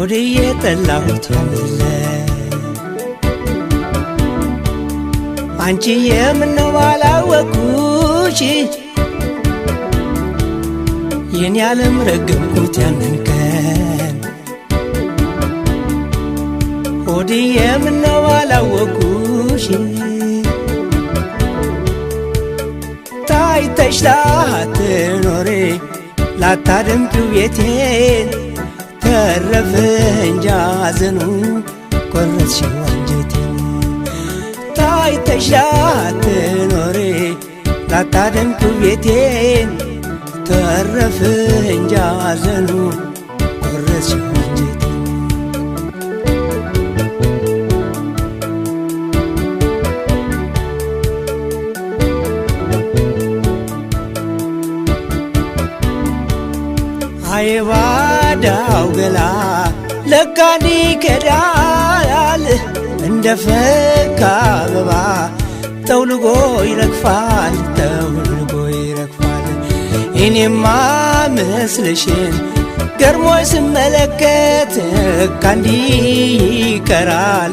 ሆድዬ ጠላሁት ያለ አንቺዬ ምነው ባላወኩሽ የኔ ዓለም ረገምኩት ያንን ቀን ሆድዬ ምነው ባላወኩሽ ታይተሽ ላትኖሪ ላታደምቂው ቤቴን ተረፈ እንጂ ሐዘኑ ቆረጥሽው አንጀቴን ታይተሽ ላትኖሪ ላታደምቂው ቤቴን ተረፈ እንጂ ሐዘኑ ቆረጥሽው አንጀቴን አይባዳው ገላ ለካኒ ከዳል እንደፈካ አበባ ጠውልጎ ይረግፋል ጠውልጎ ይረግፋል እኔማ መስልሽን ገርሞኝ ስመለከት ካንዲ ይቀራል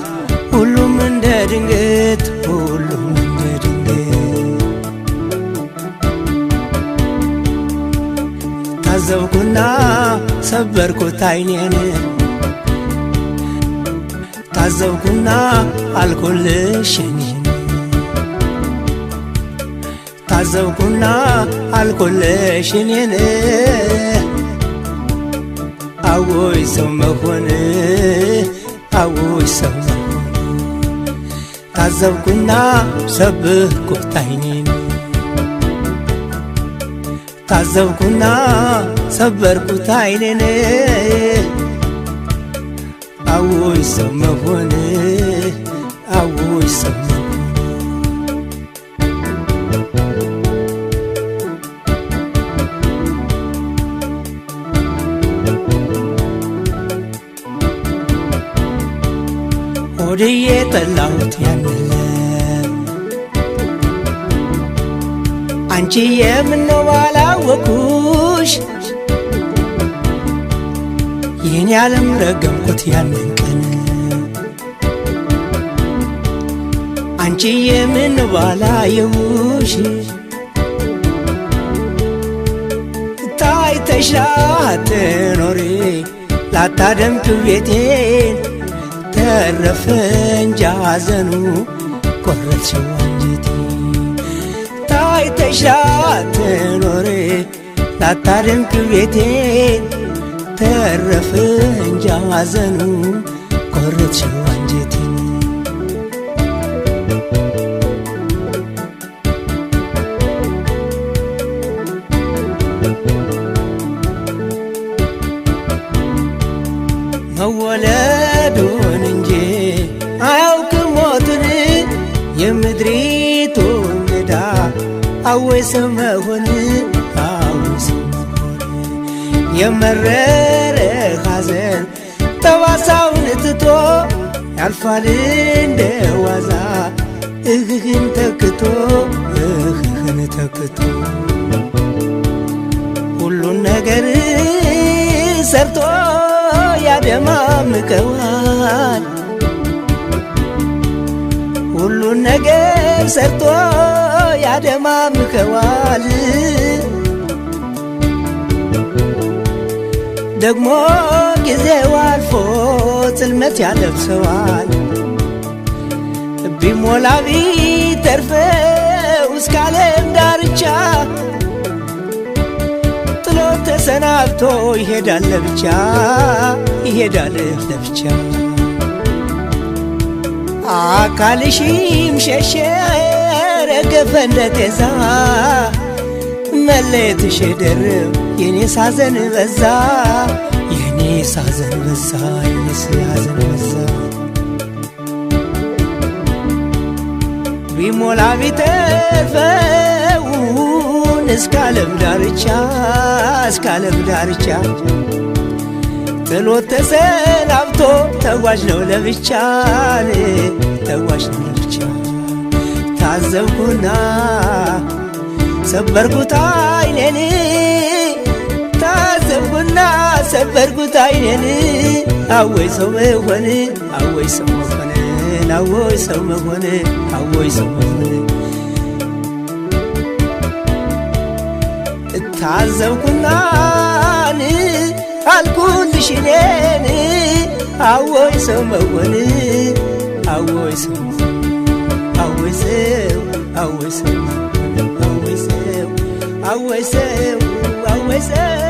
ሁሉም እንደ ድንገት ሁሉም እንደ ድንገት ታዘብኩና ሰበርኩት አይኔን ታዘብኩና አልኩልሽ እኔን ታዘብኩና አልኩልሽ እኔን አዎይ ሰው መሆን አዎይ ሰው መሆን ታዘብኩና ሰበርኩት አይኔን ታዘብኩና ሰበርኩት አይኔን አዎይ ሰው መሆን አዎይ ሰው መሆን ሆድዬ ጠላሁት ያንን አንቺዬ ምነው ባላወኩሽ የኔ ዓለም ረገምኩት ያንን ቀን አንቺዬ ምነው ባላየሁሽ ታይተሽ ላትኖሪ ላታደምቂው ቤቴን ተረፈ እንጂ ሐዘኑ ቆረጥሽው አንጀቴን ታይተሽ ላትኖሪ ላታደምቂው ቤቴን ተረፈ እንጂ ሐዘኑ ቆረጥሽው አንጀቴን መወለዱን እንጂ አያውቅም ሞቱን የምድሪቱ እንግዳ አወይ ሰው መሆን አወይ ሰው መሆን የመረረ ሐዘን ጠባሳውን ትቶ ያልፋል እንደ ዋዛ እህህን ተክቶ እህህን ተክቶ ሁሉን ነገር ሰርቶ ያደማምቀዋል ሁሉን ነገር ሰርቶ ያደማምቀዋል ደግሞ ጊዜው አልፎ ጽልመት ያለብሰዋል ቢሞላ ቢተርፈው እስከ ዓለም ዳርቻ ጥሎ ተሰናብቶ ይሄዳል ለብቻ ይሄዳል ለብቻ አካልሽም ሸሸ ረገፈ እንደ ጤዛ መለየትሽ ደርብ የኔስ ሐዘን በዛ የኔስ ሐዘን በዛ የኔስ ሐዘን በዛ ቢሞላ ቢተርፈውን እስከ ዓለም ዳርቻ እስከ ዓለም ዳርቻ ጥሎት ተሰናብቶ ተጓዥ ነው ለብቻ ተጓዥ ነው ለብቻ ታዘብኩና ሰበርኩት አይኔን ታዘብኩና ሰበርኩት አይኔን አወይ ሰው መሆን አወይ ሰው መሆን አወይ ሰው መሆን አወይ ሰው መሆን ታዘብኩናን አልኩልሽ እኔን አወይ ሰው መሆን አወይ ሰው አወይ ሰው አወይ ሰው አወይ ሰው አወይ ሰው አወይ ሰው